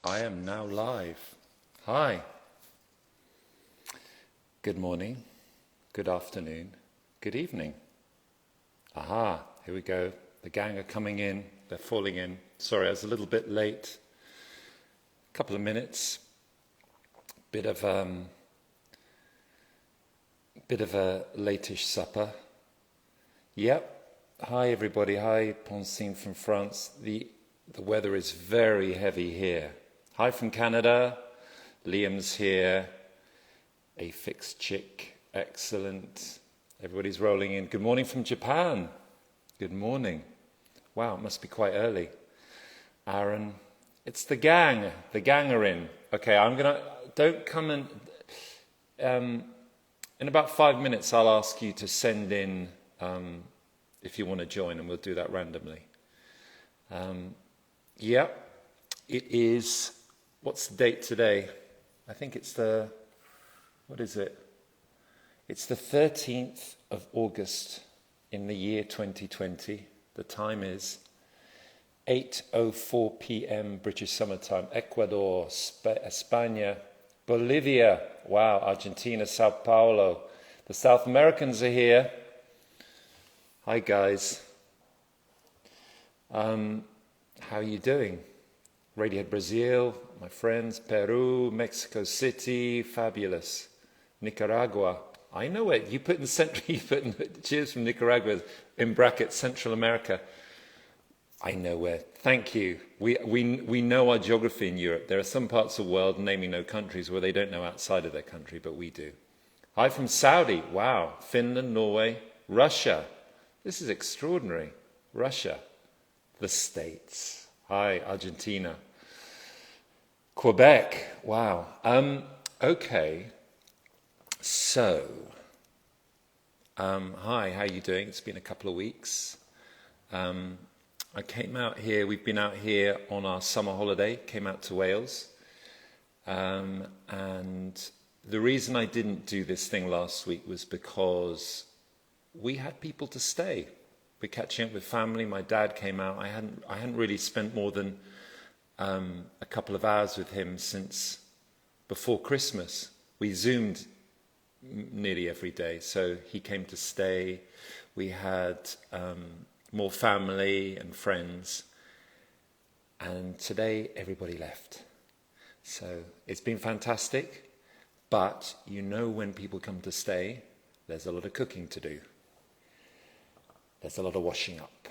I am now live. Hi. Good morning, good afternoon, good evening. Aha, here we go. The gang are coming in, they're falling in. Sorry, I was a little bit late. A couple of minutes. Bit of a late-ish supper. Yep. Hi everybody. Hi, Ponsine from France. The weather is very heavy here. Hi from Canada. Liam's here. A fixed chick. Excellent. Everybody's rolling in. Good morning from Japan. Good morning. Wow, it must be quite early. Aaron. It's the gang. The gang are in. Okay, don't come and... in about 5 minutes, I'll ask you to send in if you want to join, and we'll do that randomly. Yep, it is... What's the date today? I think it's what is it? It's the 13th of August in the year 2020. The time is 8:04 p.m. British Summer Time. Ecuador, España, Bolivia, wow, Argentina, Sao Paulo. The South Americans are here. Hi guys. How are you doing? Radiohead Brazil, my friends, Peru, Mexico City, fabulous. Nicaragua, I know it. You put in cheers from Nicaragua in brackets, Central America. I know where. Thank you. We know our geography in Europe. There are some parts of the world, naming no countries, where they don't know outside of their country, but we do. Hi from Saudi. Wow. Finland, Norway, Russia. This is extraordinary. Russia. The States. Hi, Argentina. Quebec. Wow. Okay. So, hi, how are you doing? It's been a couple of weeks. I came out here, we've been out here on our summer holiday, came out to Wales. And the reason I didn't do this thing last week was because we had people to stay. We're catching up with family. My dad came out. I hadn't really spent more than a couple of hours with him since before Christmas. We Zoomed nearly every day, so he came to stay. We had more family and friends, and today everybody left. So it's been fantastic, but you know when people come to stay, there's a lot of cooking to do. There's a lot of washing up.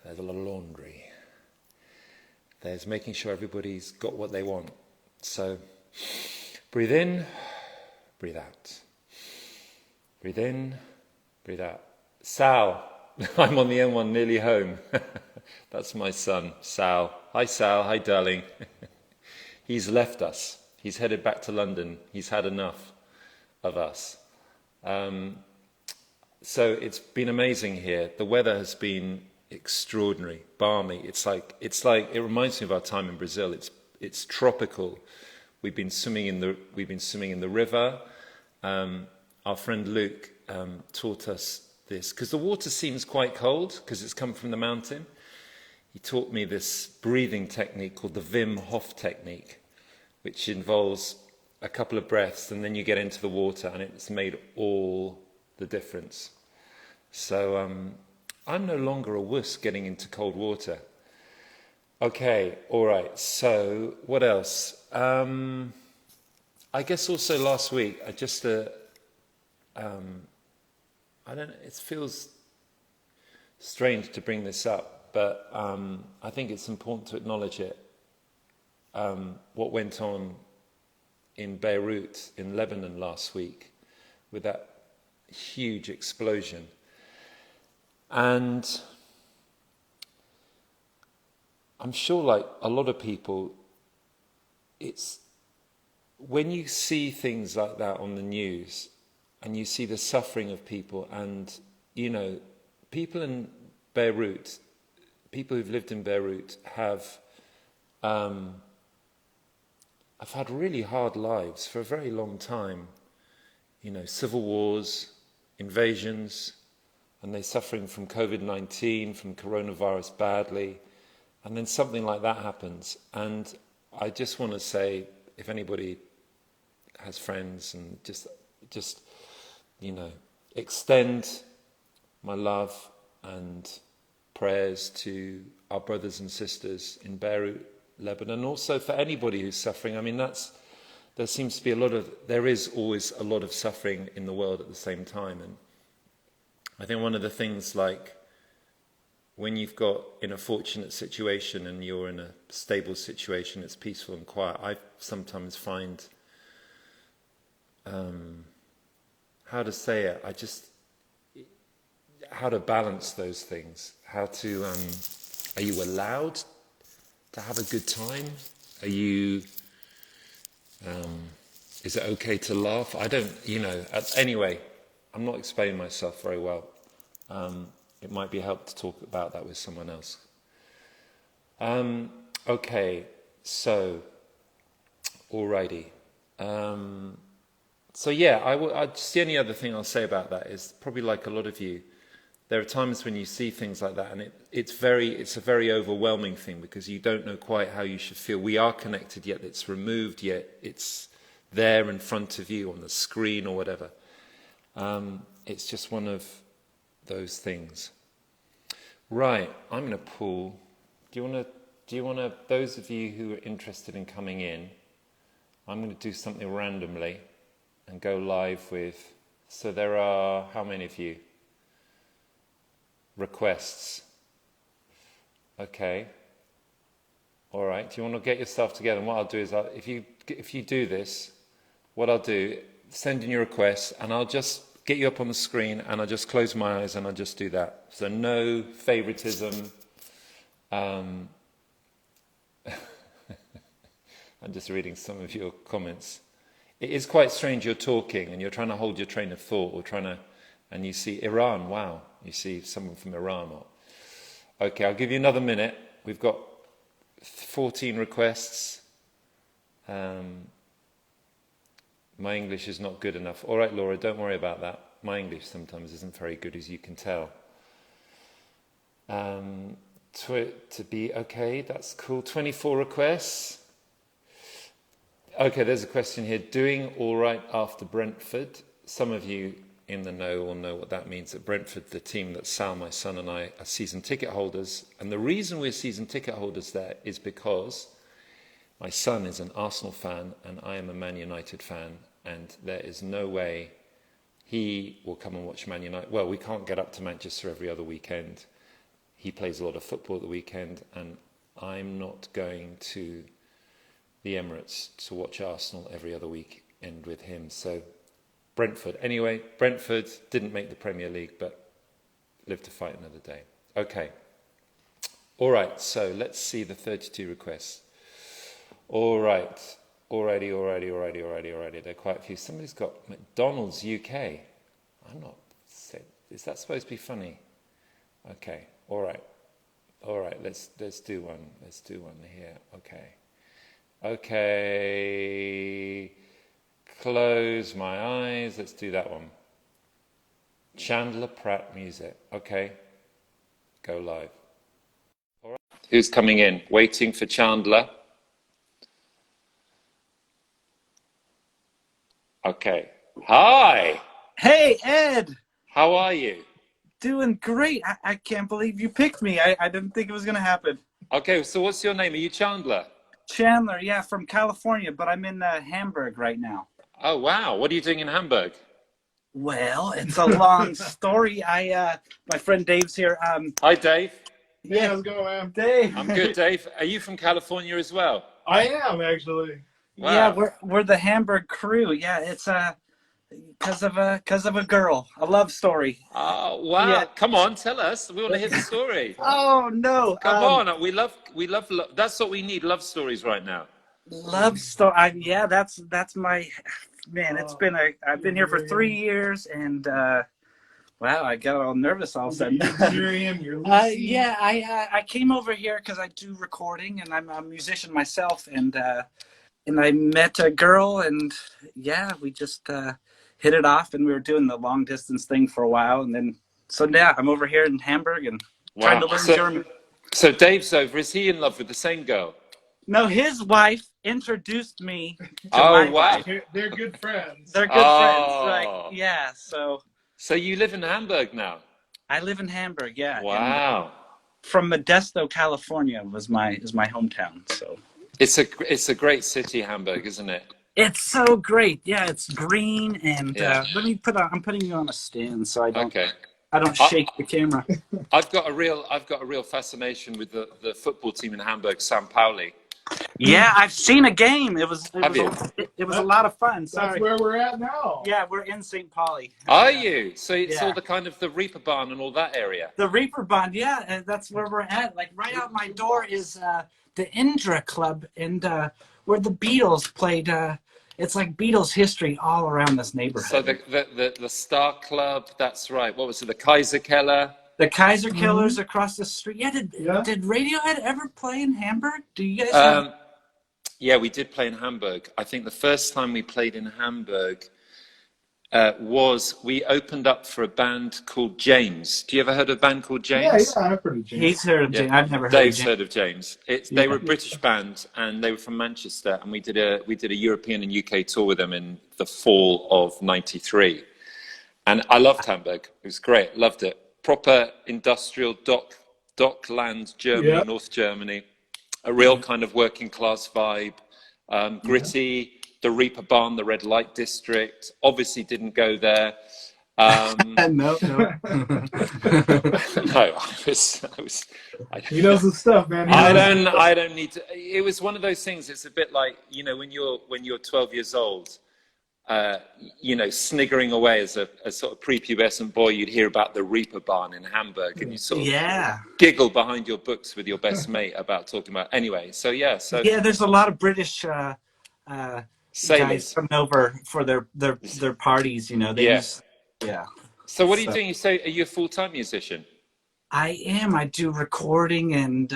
There's a lot of laundry. There's making sure everybody's got what they want. So breathe in, breathe out. Breathe in, breathe out. Sal, I'm on the M1 nearly home. That's my son, Sal. Hi Sal, hi darling. He's left us. He's headed back to London. He's had enough of us. So it's been amazing here. The weather has been extraordinary, balmy. It's like it reminds me of our time in Brazil. It's tropical. We've been swimming in the river. Our friend Luke taught us this because the water seems quite cold because it's come from the mountain. He taught me this breathing technique called the Wim Hof technique, which involves a couple of breaths and then you get into the water, and it's made all the difference. So I'm no longer a wuss getting into cold water. Okay, all right. So what else? I guess also last week I just I don't know. It feels strange to bring this up, but I think it's important to acknowledge it. What went on in Beirut, in Lebanon last week, with that huge explosion. And I'm sure, like a lot of people, it's when you see things like that on the news and you see the suffering of people, and, you know, people in Beirut, people who've lived in Beirut have had really hard lives for a very long time. You know, civil wars, invasions, and they're suffering from COVID-19, from coronavirus badly, and then something like that happens. And I just want to say, if anybody has friends, and just you know, extend my love and prayers to our brothers and sisters in Beirut, Lebanon, and also for anybody who's suffering. I mean, there seems to be there is always a lot of suffering in the world at the same time. And I think one of the things, like, when you've got in a fortunate situation and you're in a stable situation, it's peaceful and quiet, I sometimes find, how to say it, how to balance those things, how to, are you allowed to have a good time? Are you, is it okay to laugh? I don't, anyway, I'm not explaining myself very well. It might be helpful to talk about that with someone else. Okay, so, alrighty. So yeah, just the only other thing I'll say about that is, probably like a lot of you, there are times when you see things like that, and it's a very overwhelming thing, because you don't know quite how you should feel. We are connected, yet it's removed, yet it's there in front of you on the screen or whatever. It's just one of those things. Right, I'm going to pull. Do you want to, those of you who are interested in coming in, I'm going to do something randomly and go live with, so there are, how many of you? Requests. Okay. All right. Do you want to get yourself together? And what I'll do is, if you do this, what I'll do, send in your requests, and I'll just get you up on the screen, and I'll just close my eyes and I'll just do that. So no favoritism. I'm just reading some of your comments. It is quite strange, you're talking and you're trying to hold your train of thought, or and you see Iran, wow, you see someone from Iran. Okay, I'll give you another minute. We've got 14 requests. My English is not good enough. All right, Laura, don't worry about that. My English sometimes isn't very good, as you can tell. To be okay, that's cool. 24 requests. Okay, there's a question here. Doing all right after Brentford. Some of you in the know will know what that means. At Brentford, the team that Sal, my son, and I are season ticket holders. And the reason we're season ticket holders there is because my son is an Arsenal fan and I am a Man United fan, and there is no way he will come and watch Man United. Well, we can't get up to Manchester every other weekend. He plays a lot of football at the weekend, and I'm not going to the Emirates to watch Arsenal every other weekend with him. So Brentford. Anyway, Brentford didn't make the Premier League, but live to fight another day. Okay. All right, so let's see the 32 requests. All right. Alrighty. There are quite a few. Somebody's got McDonald's UK. I'm not. Is that supposed to be funny? Okay. All right. Let's do one. Let's do one here. Okay. Close my eyes. Let's do that one. Chandler Pratt music. Okay. Go live. All right. Who's coming in? Waiting for Chandler. Okay. Hi. Hey, Ed. How are you? Doing great. I can't believe you picked me. I didn't think it was going to happen. Okay, so what's your name? Are you Chandler? Chandler, yeah, from California, but I'm in Hamburg right now. Oh, wow. What are you doing in Hamburg? Well, it's a long story. My friend Dave's here. Hi, Dave. Yeah, hey, how's it going, man? Dave. I'm good, Dave. Are you from California as well? I am, actually. Wow. Yeah, we're the Hamburg crew. Yeah, it's because of a girl, a love story. Oh, wow. Yeah. Come on, tell us. We want to hear the story. Oh no! Come on. We love. That's what we need. Love stories right now. Love story. Yeah, that's my man. It's been I've been here for 3 years, and wow, I got all nervous all of a sudden. Yeah, I came over here because I do recording, and I'm a musician myself, and I met a girl, and yeah, we just hit it off, and we were doing the long distance thing for a while, and then so yeah, I'm over here in Hamburg and trying to learn German. So Dave's over. Is he in love with the same girl? No, his wife introduced me to Oh, my wow. wife. They're good friends. They're good friends. Like, yeah. So you live in Hamburg now? I live in Hamburg. Yeah, and Wow. from Modesto, California, is my hometown. So It's a great city, Hamburg, isn't it? it's so great. Yeah, it's green, and Yeah. let me I'm putting you on a stand so I don't Okay. shake the camera. I've got a real fascination with the football team in Hamburg, San Pauli. Yeah, I've seen a game. It was a lot of fun. Sorry. That's where we're at now. Yeah, we're in St. Pauli. Are you? So it's Yeah. all the kind of the Reaper Barn and all that area. The Reaper Bond, yeah, and that's where we're at. Like right out my door is the Indra Club, and where the Beatles played. It's like Beatles history all around this neighborhood. So the Star Club, that's right. What was it? The Kaiser Keller. The Kaiser Killers across the street. Yeah, did Radiohead ever play in Hamburg? Do you guys? Yeah, we did play in Hamburg. I think the first time we played in Hamburg was we opened up for a band called James. Do you ever heard of a band called James? Yeah, I've heard of James. He's heard of James. I've never heard Dave's of James. heard of James. They were a British band, and they were from Manchester, and we did a European and UK tour with them in the fall of '93. And I loved Hamburg. It was great. Loved it. Proper industrial dockland Germany, North Germany. A real kind of working class vibe. Gritty. The Reaper Barn, the red light district. Obviously didn't go there. No. No, He knows the stuff, man. I don't need to. It was one of those things. It's a bit like, you know, when you're 12 years old, you know, sniggering away as a sort of prepubescent boy, you'd hear about the Reaper Barn in Hamburg, and you sort of giggle behind your books with your best mate about talking about. Anyway, so there's a lot of British sailors guys coming over for their parties. You know, So what are you doing? You say, are you a full-time musician? I am. I do recording, and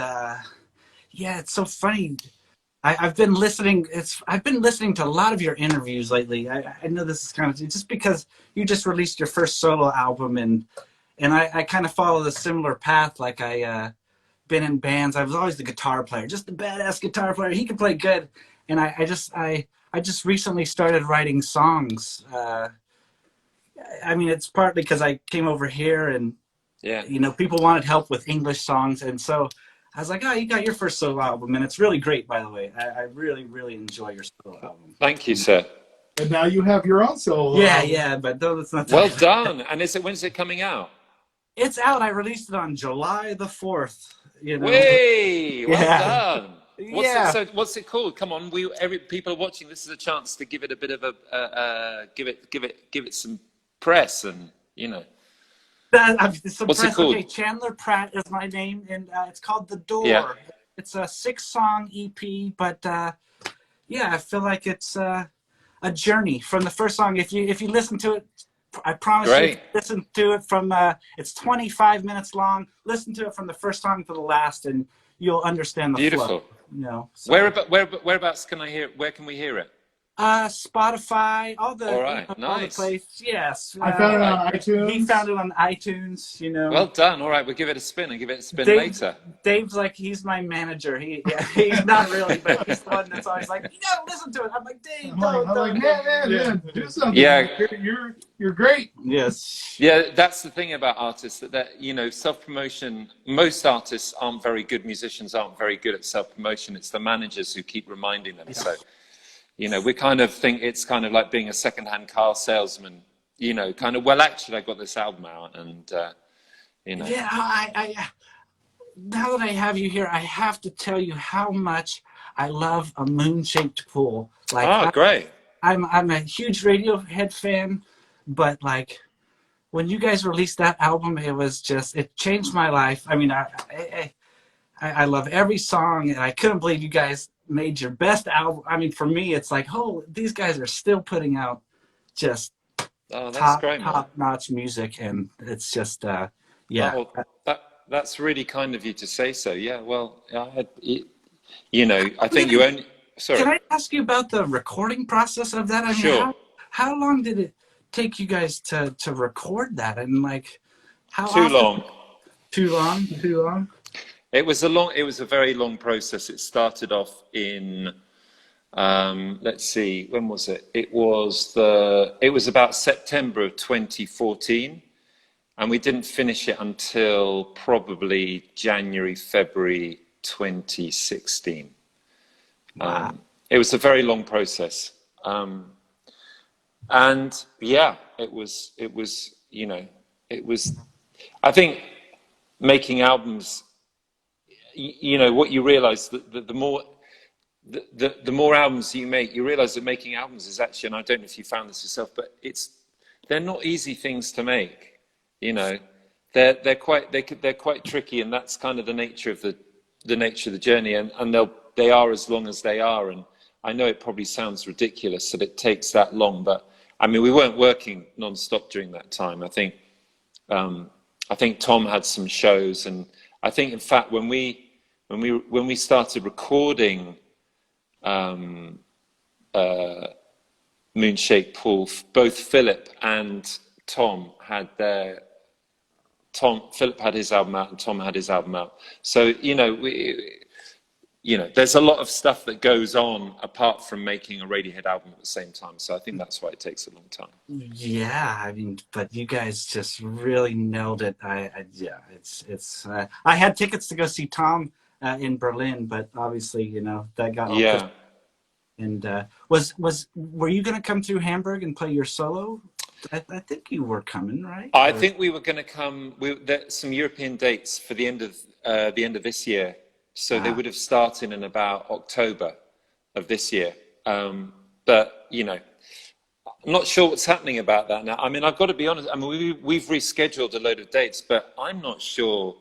it's so funny. I've been listening. I've been listening to a lot of your interviews lately. I know this is kind of just because you just released your first solo album, and I kind of follow the similar path. Like I been in bands. I was always the guitar player, just the badass guitar player. He can play good, and I just recently started writing songs. I mean, it's partly because I came over here, and you know, people wanted help with English songs, and so I was like, oh, you got your first solo album, and it's really great, by the way. I really, really enjoy your solo album. Thank you, sir. And now you have your own solo album. Yeah, but that's not. Well done. And when's it coming out? It's out. I released it on July the 4th. You know. Way, well done. What's it called? Come on, people are watching. This is a chance to give it a bit of a give it some press, and you know. What's it called? Okay, Chandler Pratt is my name, and it's called The Door. Yeah. It's a 6-song EP, but I feel like it's a journey from the first song. If you listen to it, I promise you, listen to it from. It's 25 minutes long. Listen to it from the first song to the last, and you'll understand the flow. You know. So. Whereabouts can I hear? Where can we hear it? Spotify, all the nice. places. Yes, I found it on iTunes. He found it on iTunes. You know. Well done. All right, we'll give it a spin. I'll give it a spin later. Dave's like, he's my manager. He's not really, but he's the one that's always like, you gotta listen to it. I'm like, Dave, man, do something. Yeah, you're great. Yes. Yeah, that's the thing about artists that you know, self-promotion. Most artists aren't very good. Musicians aren't very good at self-promotion. It's the managers who keep reminding them. So. You know, we kind of think it's kind of like being a second-hand car salesman, you know, kind of, well, actually, I got this album out, and, you know. Yeah, I now that I have you here, I have to tell you how much I love A Moon-Shaped Pool. Like, great. I'm a huge Radiohead fan, but, like, when you guys released that album, it changed my life. I mean, I love every song, and I couldn't believe you guys made your best album. I mean, for me, it's like, oh, these guys are still putting out just top-notch music, and it's just, that's really kind of you to say so. Yeah, well, you know, I think you only. Sorry. Can I ask you about the recording process of that? I mean, sure. How long did it take you guys to record that? And like, how Too long. Too long? It was a very long process. It started off in, let's see, when was it? It was about September of 2014, and we didn't finish it until probably January, February 2016. Wow. It was a very long process. And yeah, it was, you know, I think making albums, you know, what you realize that the more albums you make, you realize that making albums is actually, and I don't know if you found this yourself, but they're not easy things to make. You know, they're quite tricky, and that's kind of the nature of the journey, and they are as long as they are. And I know it probably sounds ridiculous that it takes that long, but I mean, we weren't working non-stop during that time. I think Tom had some shows, and I think, in fact, when we started recording Moonshake Pool, both Philip and Tom had Philip had his album out and Tom had his album out. So, you know, there's a lot of stuff that goes on apart from making a Radiohead album at the same time. So I think that's why it takes a long time. Yeah, I mean, but you guys just really nailed it. I had tickets to go see Tom in Berlin, but obviously, you know, that got all pushed. And were you going to come through Hamburg and play your solo? I think you were coming, right? I think we were going to come. There's some European dates for the end of this year. So they would have started in about October of this year. But, you know, I'm not sure what's happening about that now. I mean, I've got to be honest. I mean, we've rescheduled a load of dates, but I'm not sure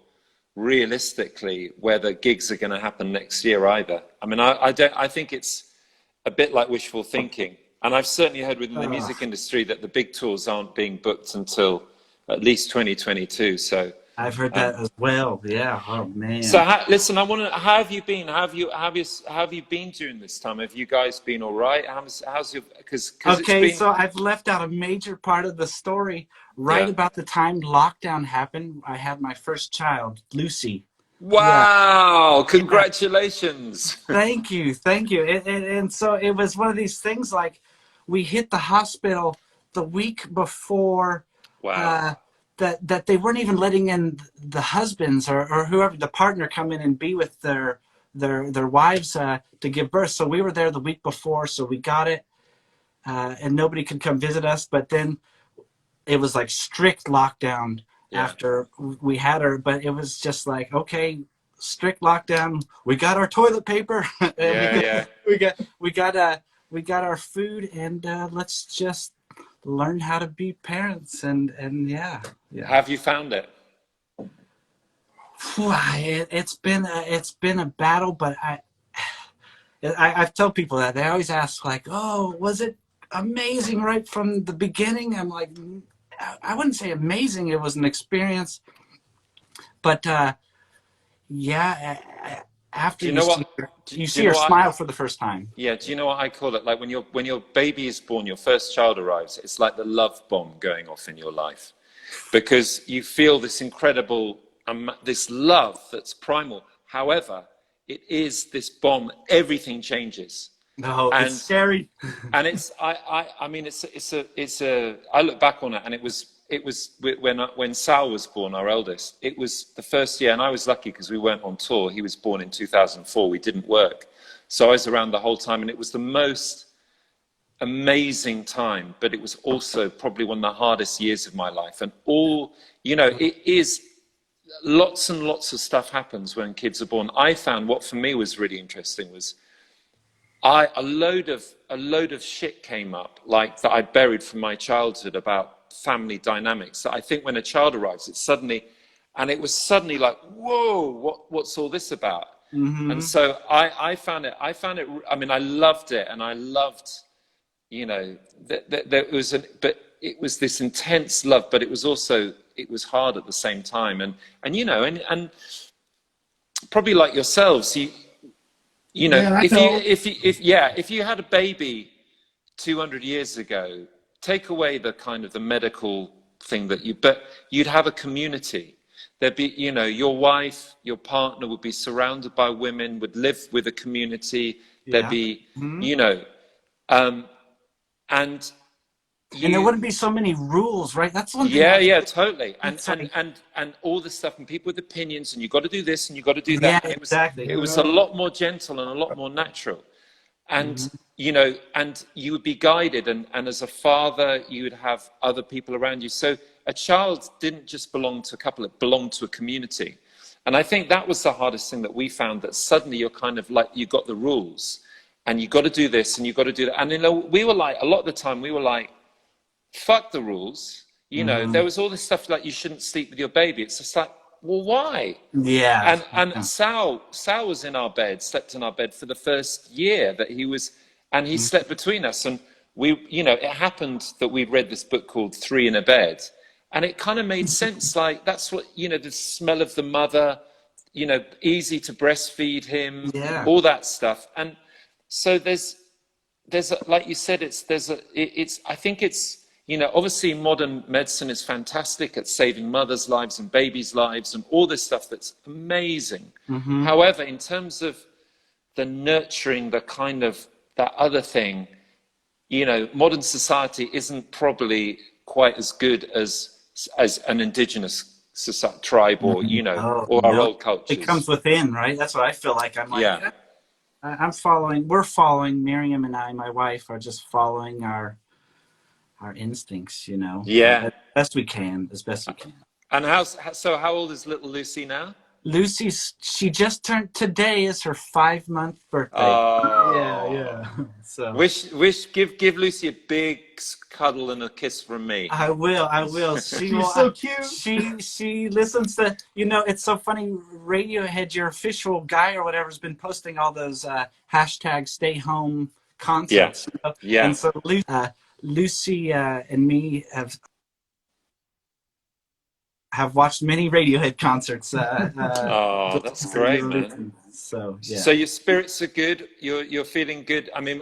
realistically whether gigs are going to happen next year either. I mean, I think it's a bit like wishful thinking. And I've certainly heard within the music industry that the big tours aren't being booked until at least 2022. So I've heard that as well. Yeah. Oh man. So listen, I want to. How have you been? How have you been during this time? Have you guys been all right? How's your? Because okay, so I've left out a major part of the story. Right about the time lockdown happened, I had my first child, Lucy. Wow! Yeah. Congratulations. Thank you. And so it was one of these things, like we hit the hospital the week before. Wow. That they weren't even letting in the husbands or whoever, the partner, come in and be with their wives to give birth. So we were there the week before, so we got it, and nobody could come visit us. But then it was like strict lockdown after we had her. But it was just like, okay, strict lockdown. We got our toilet paper. We got our food, and let's just learn how to be parents. And yeah. Have you found it? It's been a battle, but I've told people that. They always ask, like, oh, was it amazing right from the beginning? I'm like, I wouldn't say amazing. It was an experience, but after you see her smile for the first time. Yeah, do you know what I call it? Like when your baby is born, your first child arrives, it's like the love bomb going off in your life, because you feel this incredible, this love that's primal. However, it is this bomb. Everything changes. No, it's scary. And it's, I mean, I look back on it, and it was when Sal was born, our eldest. It was the first year, and I was lucky because we weren't on tour. He was born in 2004. We didn't work, so I was around the whole time, and it was the most amazing time. But it was also probably one of the hardest years of my life. And it is lots and lots of stuff happens when kids are born. I found what for me was really interesting was a load of shit came up, like that I buried from my childhood about family dynamics. I think when a child arrives, it was suddenly like, whoa, what's all this about? Mm-hmm. And so I found it, I mean, I loved it. And I loved, but it was this intense love, but it was hard at the same time. And probably like yourselves, if you had a baby 200 years ago, take away the kind of the medical thing but you'd have a community. there'd be, you know, your wife, your partner would be surrounded by women, would live with a community. There'd be, you know, and there wouldn't be so many rules, right? That's one thing. Yeah, totally. And like, and all this stuff, and people with opinions, and you got to do this and you got to do that. Yeah, And exactly. It was a lot more gentle and a lot more natural. And you know, and you would be guided, and as a father, you would have other people around you. So a child didn't just belong to a couple; it belonged to a community. And I think that was the hardest thing that we found. That suddenly you're kind of like, you got the rules, and you got to do this, and you got to do that. And you know, we were like, a lot of the time, we were like, fuck the rules. You know, there was all this stuff like, you shouldn't sleep with your baby. It's just like, well, why? Yeah. And Sal was in our bed, slept in our bed for the first year that he was, and he slept between us. And we, you know, it happened that we'd read this book called Three in a Bed, and it kind of made sense. Like, that's what, you know, the smell of the mother, you know, easy to breastfeed him, all that stuff. And so there's like you said, I think it's, you know, obviously modern medicine is fantastic at saving mothers' lives and babies' lives and all this stuff that's amazing. However, in terms of the nurturing, the kind of that other thing, you know, modern society isn't probably quite as good as an indigenous society, tribe, or, you know, or our old cultures. It comes within, right? That's what I feel like. I'm like, we're following, Miriam and I, my wife, are just following our instincts, you know. As best we can. And how old is little Lucy now? She just turned, today is her 5-month birthday. Oh. Yeah. So give Lucy a big cuddle and a kiss from me. I will. She's so cute. She listens to, you know, it's so funny, Radiohead, your official guy or whatever, has been posting all those hashtag stay home concerts. You know? Yeah. And so Lucy and me have watched many Radiohead concerts. That's great, man. So So your spirits are good. You're feeling good. I mean,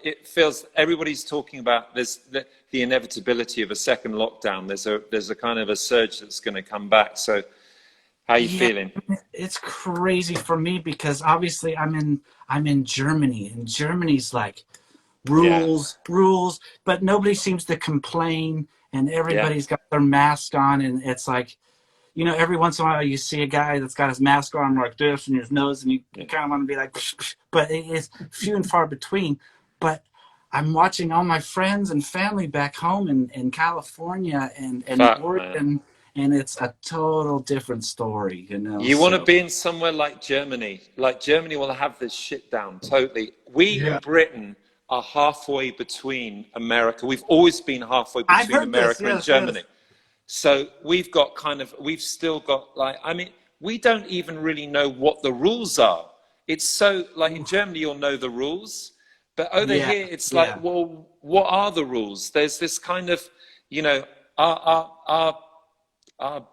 it feels, everybody's talking about this, the inevitability of a second lockdown. There's a kind of a surge that's going to come back. So how are you feeling? It's crazy for me because obviously I'm in Germany, and Germany's like rules, but nobody seems to complain, and everybody's got their mask on, and it's like, you know, every once in a while you see a guy that's got his mask on like this and his nose, and you kind of want to be like, but it's few and far between. But I'm watching all my friends and family back home in California and Oregon, and it's a total different story, you know. You want to be in somewhere like Germany. Like, Germany will have this shit down totally. We in Britain are halfway between America. We've always been halfway between America and Germany. So we've still got, like, I mean, we don't even really know what the rules are. It's so, like, in Germany, you'll know the rules, but over here, it's like, well, what are the rules? There's this kind of, you know, our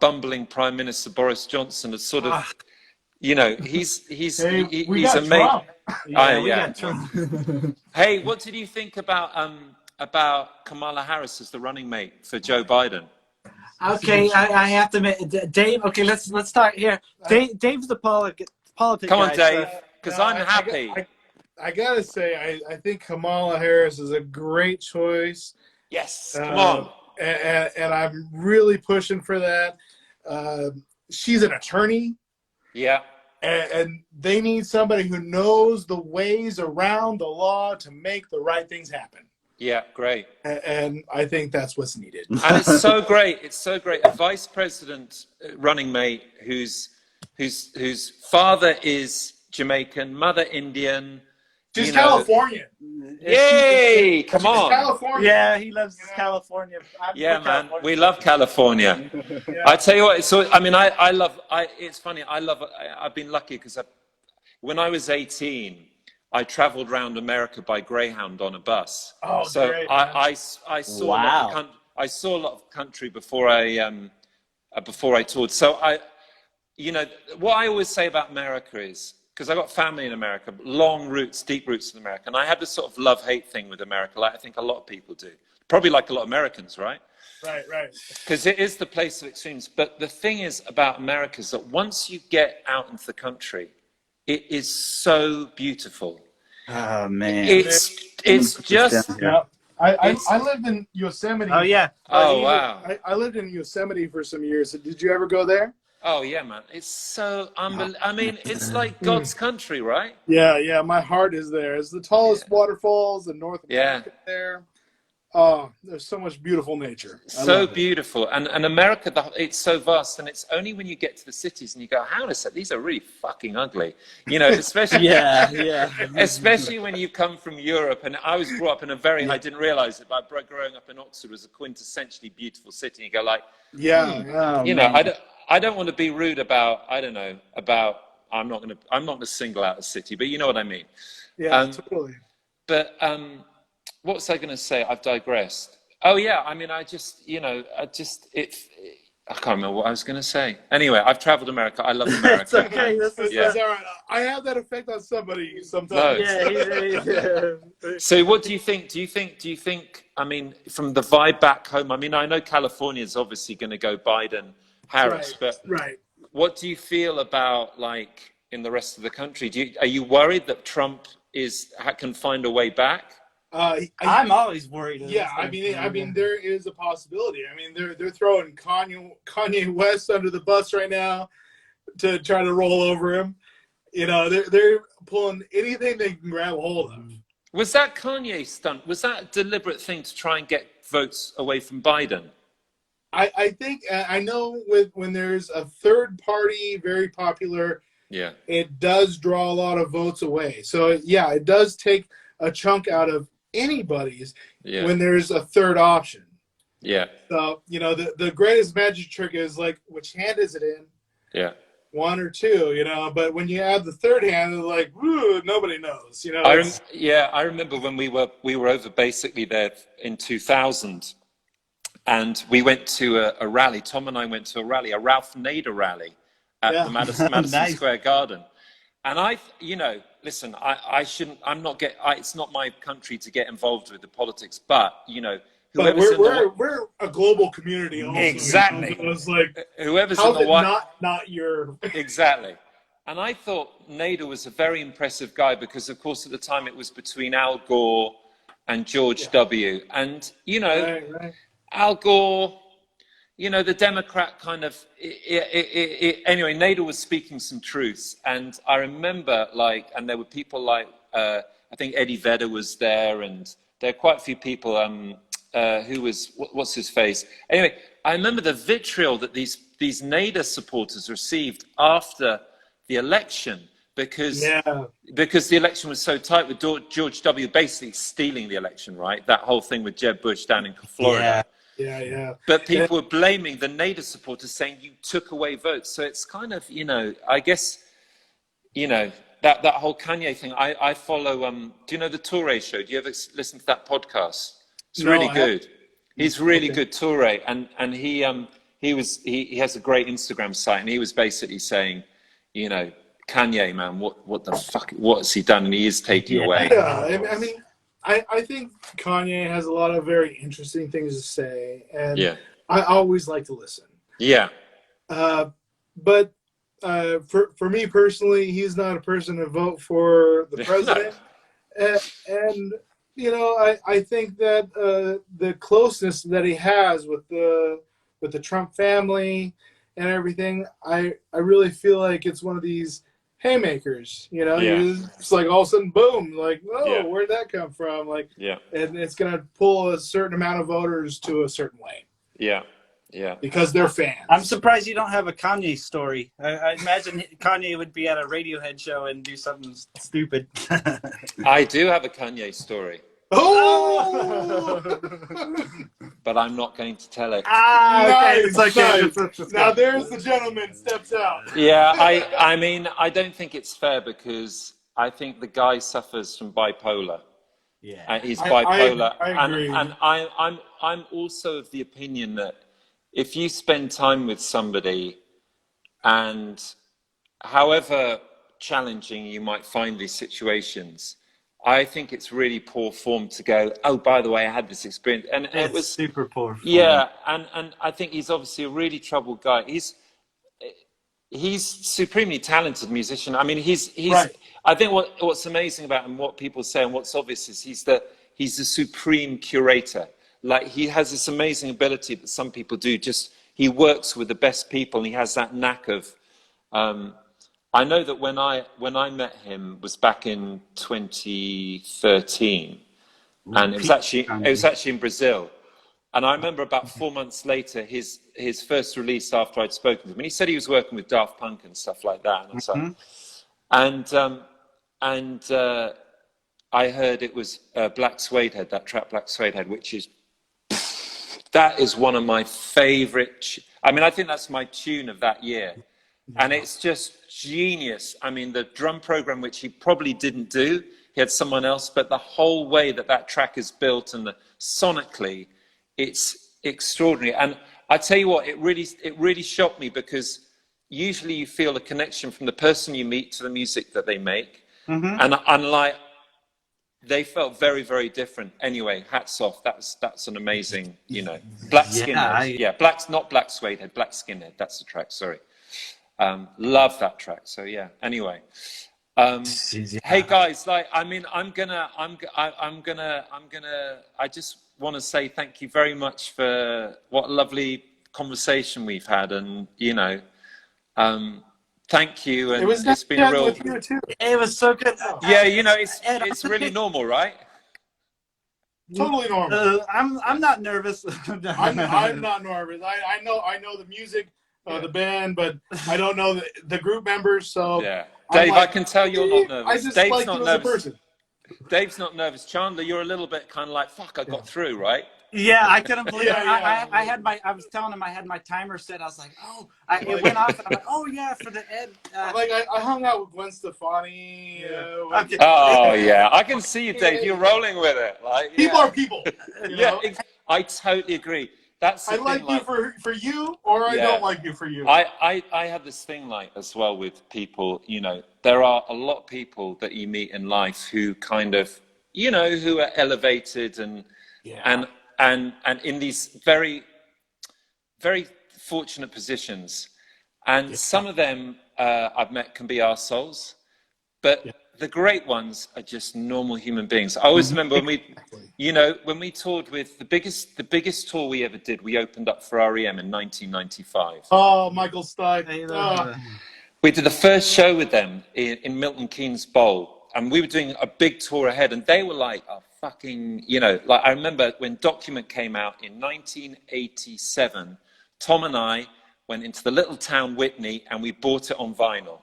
bumbling Prime Minister Boris Johnson is sort of, you know, he's amazing. Hey, what did you think about Kamala Harris as the running mate for Joe Biden? Okay, I have to admit, Dave. Okay, let's talk here. Dave's the politics. Come on, Dave, because I'm happy. I gotta say, I think Kamala Harris is a great choice. Yes, come on. And I'm really pushing for that. She's an attorney. Yeah. And they need somebody who knows the ways around the law to make the right things happen. Yeah, great. And I think that's what's needed. And it's so great. It's so great. A vice president running mate whose father is Jamaican, mother Indian. She's Californian. Yay! Come on. California. Yeah, he loves California. Man, California. We love California. I tell you what. So I mean, it's funny. I've been lucky because when I was 18, I traveled around America by Greyhound on a bus. Oh, so great. I saw a lot of country before I toured. So you know, what I always say about America is, because I got family in America, long roots, deep roots in America, and I have this sort of love-hate thing with America, like I think a lot of people do. Probably like a lot of Americans, right? Right. Because it is the place of extremes. But the thing is about America is that once you get out into the country, it is so beautiful. Oh man, It's just. Yeah. I lived in Yosemite. Oh yeah. Oh wow. I lived in Yosemite for some years. Did you ever go there? Oh yeah, man. It's so unbelievable. I mean, it's like God's country, right? Yeah. My heart is there. It's the tallest waterfalls in North America there. Oh, there's so much beautiful nature. So beautiful. And America, it's so vast. And it's only when you get to the cities and you go, how is that? These are really fucking ugly. You know, especially, especially when you come from Europe. And I was brought up in a very, I didn't realize it, but growing up in Oxford was a quintessentially beautiful city. And you go like, you know, I don't want to be rude about, I don't know, I'm not going to single out a city, but you know what I mean. Yeah, totally. But, what was I going to say? I've digressed. Oh yeah, I mean, I can't remember what I was going to say. Anyway, I've traveled America. I love America. It's okay. It's all right. I have that effect on somebody sometimes. Yeah. So what do you think? Do you think, I mean, from the vibe back home, I mean, I know California is obviously going to go Biden, Harris, but what do you feel about, like, in the rest of the country? Are you worried that Trump can find a way back? I'm always worried. Yeah, I mean, there is a possibility. I mean, they're throwing Kanye West under the bus right now to try to roll over him. You know, they're pulling anything they can grab a hold of. Was that Kanye stunt? Was that a deliberate thing to try and get votes away from Biden? I think I know when there's a third party very popular, it does draw a lot of votes away. So yeah, it does take a chunk out of anybody's when there's a third option. Yeah. So, you know, the greatest magic trick is like, which hand is it in? Yeah. One or two, you know, but when you add the third hand, it's like, woo, nobody knows, you know. I remember when we were over basically there in 2000, and we went to a rally. Tom and I went to a Ralph Nader rally at the Madison Square Garden. And you know, listen, it's not my country to get involved with the politics, but, you know, we're a global community also. Exactly. You know? So it's like, whoever's in the White not your exactly. And I thought Nader was a very impressive guy because, of course, at the time it was between Al Gore and George W. And, you know, Al Gore, you know, the Democrat kind of, anyway, Nader was speaking some truths. And I remember, like, and there were people like, I think Eddie Vedder was there, and there are quite a few people, who was, what's his face? Anyway, I remember the vitriol that these Nader supporters received after the election because the election was so tight, with George W. basically stealing the election, right? That whole thing with Jeb Bush down in Florida. Yeah. But people were blaming the Nader supporters, saying you took away votes. So it's kind of, you know, I guess, you know, that whole Kanye thing. I follow. Do you know the Toure show? Do you ever listen to that podcast? It's really good. He's really good, Toure, and he has a great Instagram site, and he was basically saying, you know, Kanye, man, what the fuck, what has he done? And he is taking away. Yeah, I mean, I think Kanye has a lot of very interesting things to say, and I always like to listen. Yeah. But for me personally, he's not a person to vote for the president. And you know, I think that the closeness that he has with the Trump family and everything, I really feel like it's one of these haymakers, you know. It's like all of a sudden, boom, like, oh, where'd that come from? Like, and it's gonna pull a certain amount of voters to a certain way. Because they're fans. I'm surprised you don't have a Kanye story. I imagine Kanye would be at a Radiohead show and do something stupid. I do have a Kanye story. Oh! But I'm not going to tell it. Nice. Now there's the gentleman steps out. Yeah, I mean, I don't think it's fair because I think the guy suffers from bipolar. Yeah, he's bipolar, I agree. and I'm also of the opinion that if you spend time with somebody, and however challenging you might find these situations, I think it's really poor form to go, oh, by the way, I had this experience. And it was super poor form. Yeah, and I think he's obviously a really troubled guy. He's supremely talented musician. I mean, he's Right. I think what's amazing about him, what people say and what's obvious is he's a supreme curator. Like, he has this amazing ability that some people do. Just, he works with the best people, and he has that knack of, I know that when I met him was back in 2013, and it was actually in Brazil. And I remember about 4 months later, his first release after I'd spoken to him, and he said he was working with Daft Punk and stuff like that. And I was like, and I heard it was Black Suede Head, that track Black Suede Head, which is, that is one of my favorite. I mean, I think that's my tune of that year. And it's just genius. I mean, the drum program, which he probably didn't do, he had someone else, but the whole way that track is built and sonically, it's extraordinary. And I tell you what, it really shocked me, because usually you feel a connection from the person you meet to the music that they make. And unlike, they felt very, very different. Anyway, hats off. That's an amazing, Black Skinhead. Not Black Suede Head, Black Skinhead. That's the track. Sorry. Love that track. So yeah. Anyway, hey guys, I just want to say thank you very much for what a lovely conversation we've had, and thank you. And it's been a real. It was so good. Yeah, it's really normal, right? Totally normal. I'm not nervous. I'm not nervous. I know the music, the band, but I don't know the group members. So yeah, Dave, I can tell you're not nervous. I just Dave's like not you nervous. as a person. Dave's not nervous. Chandler, you're a little bit kind of like, fuck, I got through, right? Yeah, I couldn't believe it. I was telling him I had my timer set. I was like, it went off, and I'm like, oh yeah, for the Ed. I hung out with Gwen Stefani. Oh yeah, I can see you, Dave. You're rolling with it. Like, people are people. Yeah, I totally agree. That's I like you for you, or I don't like you for you. I have this thing as well with people. There are a lot of people that you meet in life who kind of, who are elevated and in these very, very fortunate positions. And some of them I've met can be arseholes, but the great ones are just normal human beings. I always remember when we toured with the biggest tour we ever did, we opened up for REM in 1995. Oh, Michael Stipe. We did the first show with them in Milton Keynes Bowl, and we were doing a big tour ahead, and they were like a fucking, I remember when Document came out in 1987, Tom and I went into the little town Whitney, and we bought it on vinyl,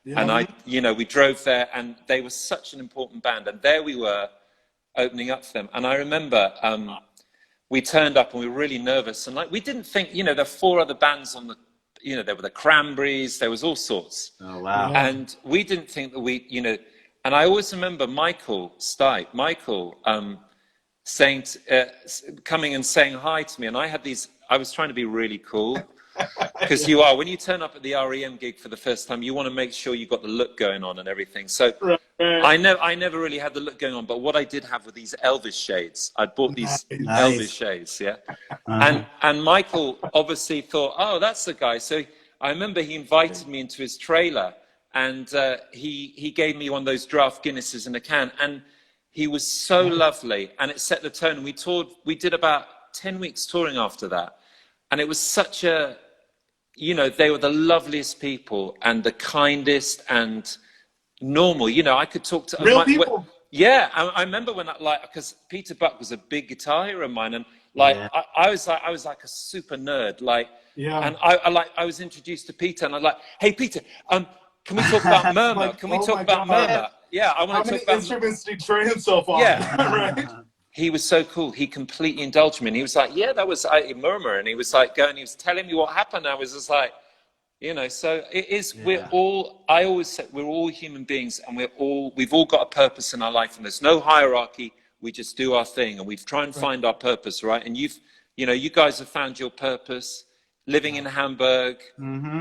and we drove there, and they were such an important band, and there we were opening up for them. And I remember we turned up, and we were really nervous, and we didn't think, there were 4 other bands on the, there were the Cranberries, there was all sorts. Oh wow! And we didn't think that and I always remember Michael Stipe, saying, coming and saying hi to me, and I was trying to be really cool. Because when you turn up at the REM gig for the first time, you want to make sure you got the look going on and everything. So I never really had the look going on, but what I did have were these Elvis shades. I'd bought these Elvis shades, and Michael obviously thought, oh, that's the guy. So I remember he invited me into his trailer, and he gave me one of those draft Guinnesses in a can, and he was so lovely, and it set the tone. And we did about 10 weeks touring after that. And it was such a, they were the loveliest people and the kindest and normal. I could talk to real people. I remember when because Peter Buck was a big guitar hero of mine, and I was like a super nerd, and I was introduced to Peter, and I'm like, hey Peter, can we talk about Murmur? Can we talk about Murmur? Yeah, I want to talk about. How many instruments did he train himself on? Yeah, right. He was so cool. He completely indulged me. And he was like, yeah, that was Murmur. And he was like he was telling me what happened. I was just like, so it is, I always say we're all human beings, and we've all got a purpose in our life, and there's no hierarchy. We just do our thing, and we try and find our purpose, right? And you guys have found your purpose living in Hamburg,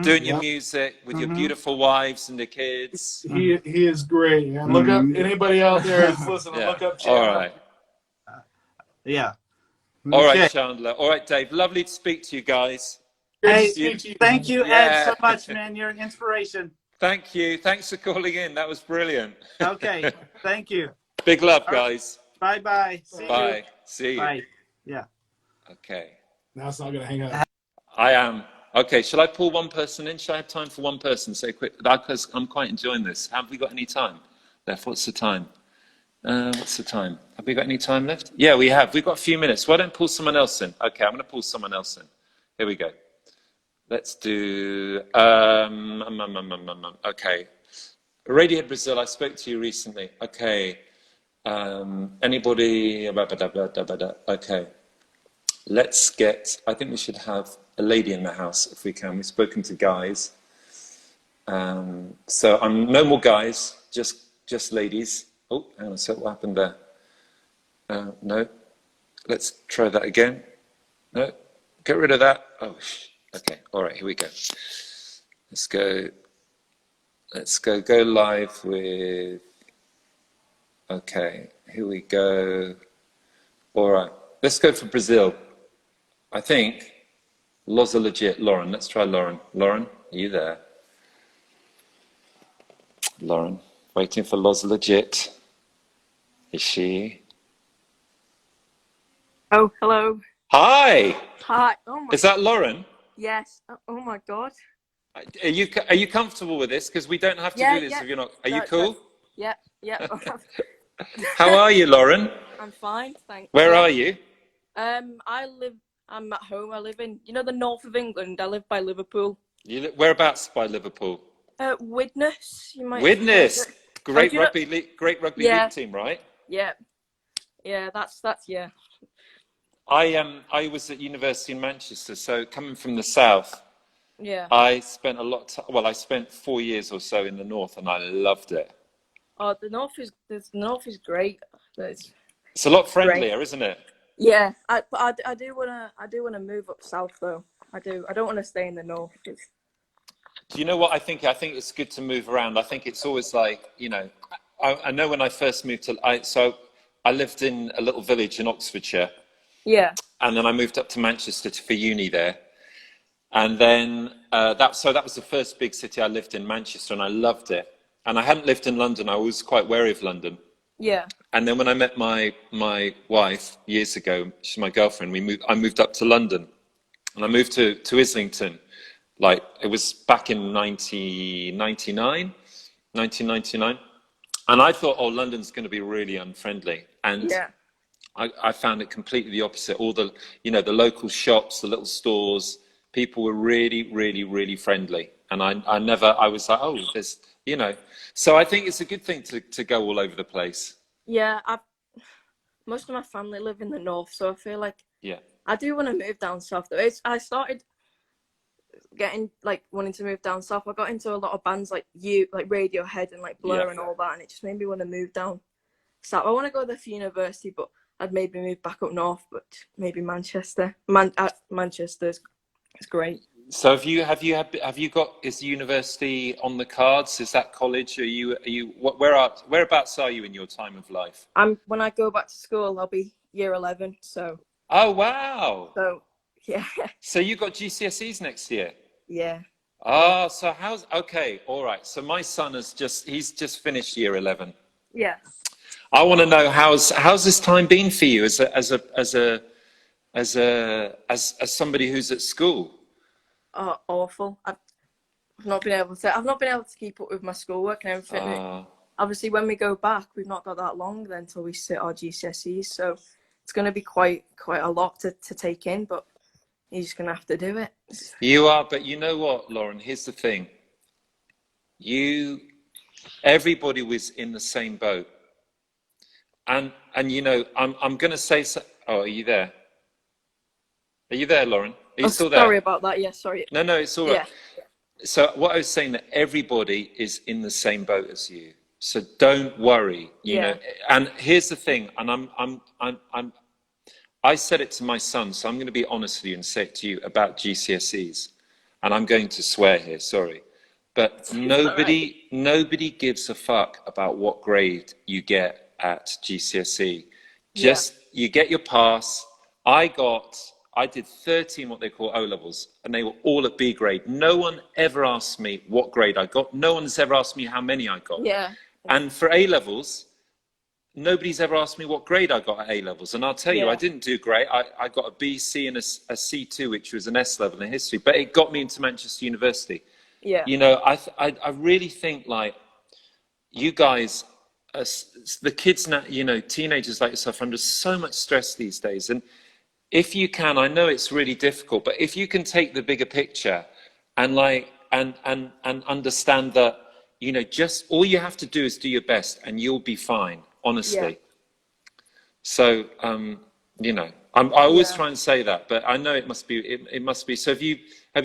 doing your music with your beautiful wives and the kids. He is great. And look up anybody out there who's listening. Look up Chandler. All right. Yeah. All right, Chandler. All right, Dave. Lovely to speak to you guys. Hey, thank you, Ed, so much, man. You're an inspiration. Thank you. Thanks for calling in. That was brilliant. Okay. Thank you. Big love, guys. Bye-bye. Bye. See you. Bye. Yeah. Okay. Now it's not going to hang up. I am. Okay, shall I pull one person in? Shall I have time for one person? Say quick, because I'm quite enjoying this. Have we got any time left? What's the time? What's the time? Have we got any time left? Yeah, we have. We've got a few minutes. Why don't pull someone else in? Okay, I'm going to pull someone else in. Here we go. Let's do... okay. Radiohead Brazil, I spoke to you recently. Okay. Anybody? Okay. Let's get... I think we should have a lady in the house if we can. We've spoken to guys. So I'm no more guys, just ladies. Oh, hang on a sec, what happened there? No. Let's try that again. No. Get rid of that. Oh, okay. All right, here we go. Let's go live with... Okay, here we go. All right, let's go for Brazil. I think Los are legit. Lauryn, let's try Lauryn. Lauryn, are you there? Lauryn, waiting for Los legit. Is she? Oh, hello. Hi. Hi. Oh my. Is that Lauryn? Yes. Oh my God. Are you comfortable with this? Because we don't have to do this if you're not. Are you cool? Yeah. How are you, Lauryn? I'm fine, thanks. Where are you? I'm at home. I live in, the north of England. I live by Liverpool. Whereabouts by Liverpool? Widnes. You might. Widnes. Great rugby league team, right? Yeah. That's yeah. I was at university in Manchester, so coming from the south. Yeah. I spent I spent 4 years or so in the north, and I loved it. Oh, the north is great. It's a lot friendlier, isn't it? Yeah, but I do wanna move up south though. I do. I don't want to stay in the north. Do you know what I think? I think it's good to move around. I think it's always like, I know when I first moved I lived in a little village in Oxfordshire. Yeah. And then I moved up to Manchester for uni there. And then that was the first big city I lived in, Manchester, and I loved it. And I hadn't lived in London. I was quite wary of London. Yeah. And then when I met my wife years ago, she's my girlfriend, I moved up to London. And I moved to Islington. Like, it was back in 1999. And I thought, London's going to be really unfriendly. And yeah. I found it completely the opposite. All the, the local shops, the little stores, people were really, really, really friendly. And I was like, there's, so I think it's a good thing to go all over the place. Yeah. Most of my family live in the north, so I feel like I do want to move down south though. I started getting wanting to move down south. I got into a lot of bands like Radiohead and Blur and all that, and it just made me want to move down south. I want to go there for university, but I'd maybe move back up north, but maybe Manchester. Manchester's great. So have you got, is the university on the cards? Is that college? Whereabouts are you in your time of life? When I go back to school, I'll be year 11. So. Oh wow. So yeah. So you got GCSEs next year? Yeah. Oh, so okay, all right. So my son he's just finished year 11. Yeah. I want to know how's this time been for you as somebody who's at school? Oh, awful. I've not been able to keep up with my schoolwork and everything. Obviously, when we go back, we've not got that long then until we sit our GCSEs. So it's going to be quite a lot to take in, but you're just going to have to do it. You are, but you know what, Lauryn? Here's the thing. Everybody was in the same boat. And I'm going to say so. Oh, are you there? Are you there, Lauryn? Are you still there? Sorry about that. Yeah, sorry. No, it's all right. Yeah. So what I was saying, that everybody is in the same boat as you. So don't worry. You know. And here's the thing. And I said it to my son, so I'm going to be honest with you and say it to you about GCSEs. And I'm going to swear here, sorry. But nobody gives a fuck about what grade you get at GCSE. Just, you get your pass. I did 13 what they call O-levels, and they were all at B grade. No one ever asked me what grade I got. No one's ever asked me how many I got. Yeah. And for A-levels, nobody's ever asked me what grade I got at A-levels. And I'll tell you, I didn't do great. I got a B, C, and a C2, which was an S level in history. But it got me into Manchester University. Yeah. You know, I really think, like, you guys, the kids now, you know, teenagers like yourself are under so much stress these days. And if you can, I know it's really difficult, but if you can take the bigger picture and and understand that, you know, just all you have to do is do your best and you'll be fine, honestly. So, you know, I always try and say that, but I know it must be. So have you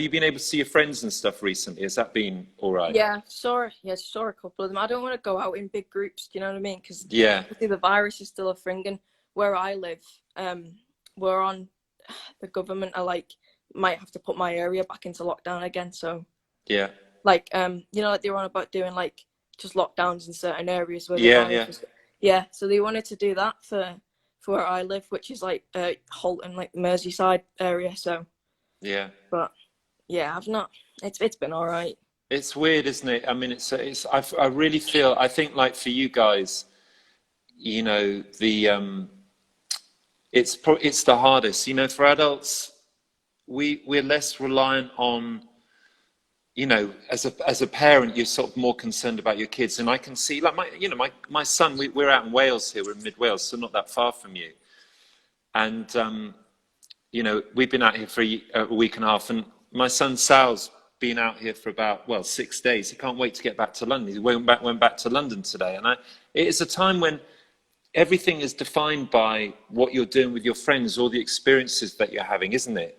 been able to see your friends and stuff recently? Has that been all right? Yeah, saw a couple of them. I don't want to go out in big groups, do you know what I mean? Because the virus is still a thing, and where I live, we're on, the government are like, might have to put my area back into lockdown again. So like, you know, like they were on about doing like just lockdowns in certain areas where so they wanted to do that for where I live, which is like Holton, like the Merseyside area. So but yeah, I've not. It's been all right. It's weird, isn't it? I mean, I really feel. I think, like, for you guys, you know, it's the hardest. You know, for adults, we're less reliant on. You know, as a parent, you're sort of more concerned about your kids, and I can see, like, my son. We're out in Wales here. We're in mid Wales, so not that far from you. And you know, we've been out here for a week and a half, and my son Sal's been out here for about 6 days. He can't wait to get back to London. He went back to London today, and it is a time when everything is defined by what you're doing with your friends or the experiences that you're having, isn't it?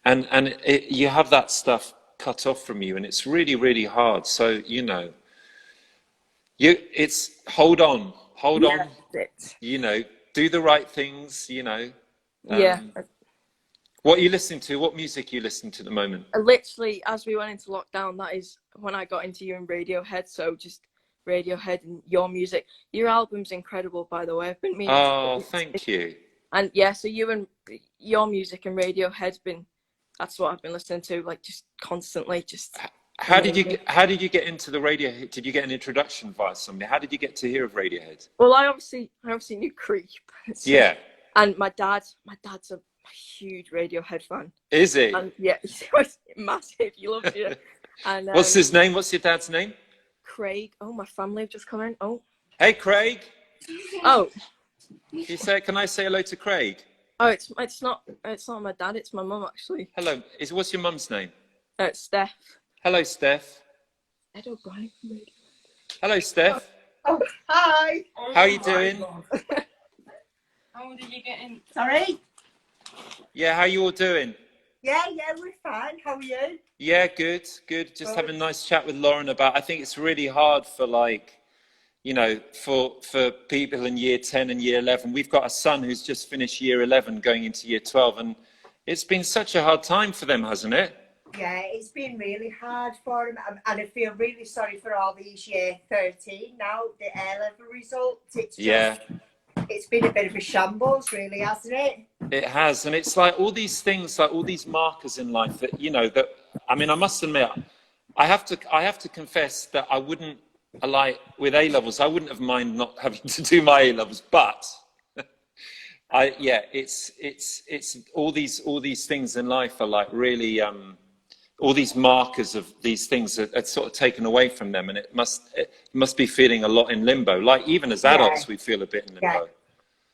And you have that stuff cut off from you, and it's really, really hard. So, you know, it's hold on, you know, do the right things, you know. What are you listening to? What music are you listening to at the moment? Literally, as we went into lockdown, that is when I got into you and Radiohead. So just Radiohead and your music. Your album's incredible, by the way. I've been meaning to thank you. And so you and your music and Radiohead's been, that's what I've been listening to, like, just constantly. Just how did you get into the Radiohead? Did you get an introduction via somebody? How did you get to hear of Radiohead? Well, I obviously knew Creep. So, and my dad's a huge Radiohead fan. Is he? And he's massive. He loves it. And what's his name? What's your dad's name? Craig. Oh, my family have just come in. Oh. Hey, Craig. Oh. Can I say hello to Craig? Oh, it's not my dad. It's my mum, actually. Hello. What's your mum's name? It's Steph. Hello, Steph. Ed O'Brien. Hello, Steph. Oh, hi. How are you doing? How old are you getting? Sorry? Yeah, how are you all doing? Yeah, we're fine. How are you? Yeah, good. Just having a nice chat with Lauryn about, I think it's really hard for, like, you know, for people in year 10 and year 11. We've got a son who's just finished year 11 going into year 12, and it's been such a hard time for them, hasn't it? Yeah, it's been really hard for him, and I feel really sorry for all these year 13 now, the A-level results. It's just, it's been a bit of a shambles, really, hasn't it? It has, and it's like all these things, like all these markers in life that, you know, that, I mean, I must admit, I have to confess that I wouldn't, like, with A-levels, I wouldn't have minded not having to do my A-levels, but it's all these things in life are like really, all these markers of these things are sort of taken away from them, and it must be feeling a lot in limbo. Like, even as adults, we feel a bit in limbo.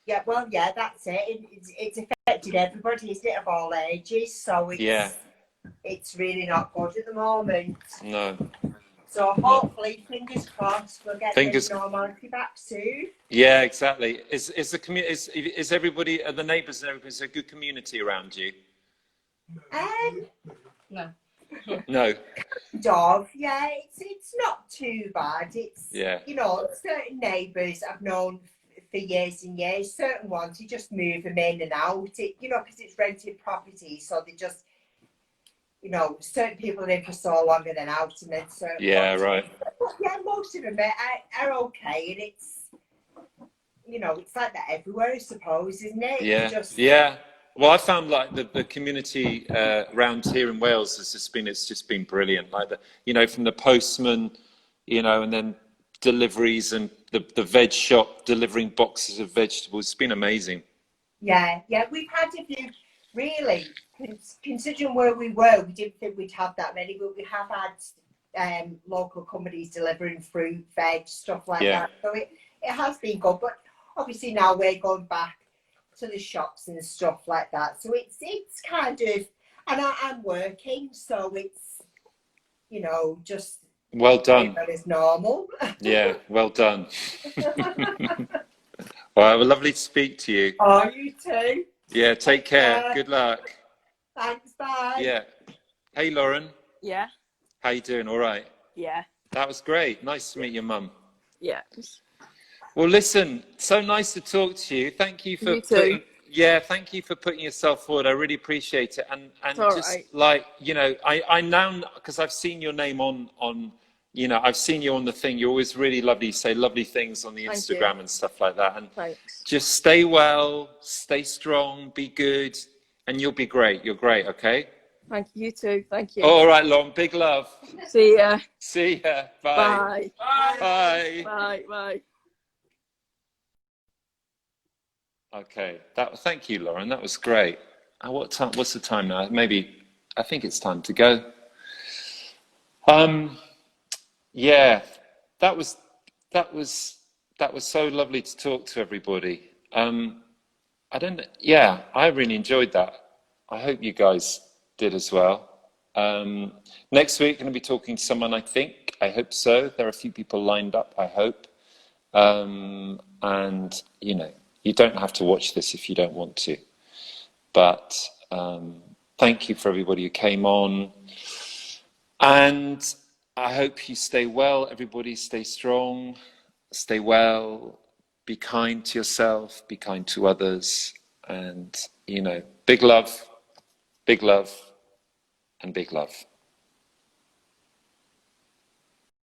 Yeah, well, yeah, that's it. It's affected everybody, isn't it, of all ages? So it's really not good at the moment. No. So hopefully, fingers crossed, we'll get the normality back soon. Yeah, exactly. Is the community? Is everybody, the neighbours and everybody, is there a good community around you? No. No. Dog, it's not too bad. It's you know, certain neighbours I've known for years and years. Certain ones, you just move them in and out, because it's rented property. So they just, certain people are in for so long and then out, and then certain ones. Right. But yeah, most of them are okay, and it's, it's like that everywhere, I suppose, isn't it? Yeah. Well, I found like the community around here in Wales it's just been brilliant. Like from the postman, and then deliveries and the veg shop delivering boxes of vegetables. It's been amazing. Yeah, we've had a few, really, considering where we were, we didn't think we'd have that many, but we have had local companies delivering fruit, veg, stuff like that. So it has been good, but obviously now we're going back to the shops and stuff like that. So it's kind of, and I'm working, so it's, just well done. As normal. Yeah, well done. Well, lovely to speak to you. Oh, you too. Yeah, take care. Good luck. Thanks, bye. Yeah. Hey, Lauryn. Yeah. How you doing? All right? Yeah. That was great. Nice to meet your mum. Yeah. Well, listen, so nice to talk to you. Thank you for thank you for putting yourself forward. I really appreciate it. And just right. I now, because I've seen your name on I've seen you on the thing. You're always really lovely. You say lovely things on the Instagram and stuff like that. And just stay well, stay strong, be good, and you'll be great. You're great, okay? Thank you, you too. Thank you. All right, Lauren. Big love. See ya. See ya. Bye. Bye. Bye. Bye. Bye. Okay. Thank you, Lauren. That was great. What time? What's the time now? I think it's time to go. Yeah, that was so lovely to talk to everybody. I really enjoyed that. I hope you guys did as well. Next week, going to be talking to someone, I hope so. There are a few people lined up, I hope. And, you don't have to watch this if you don't want to. But thank you for everybody who came on. And I hope you stay well. Everybody stay strong, stay well, be kind to yourself, be kind to others. And, big love, and big love.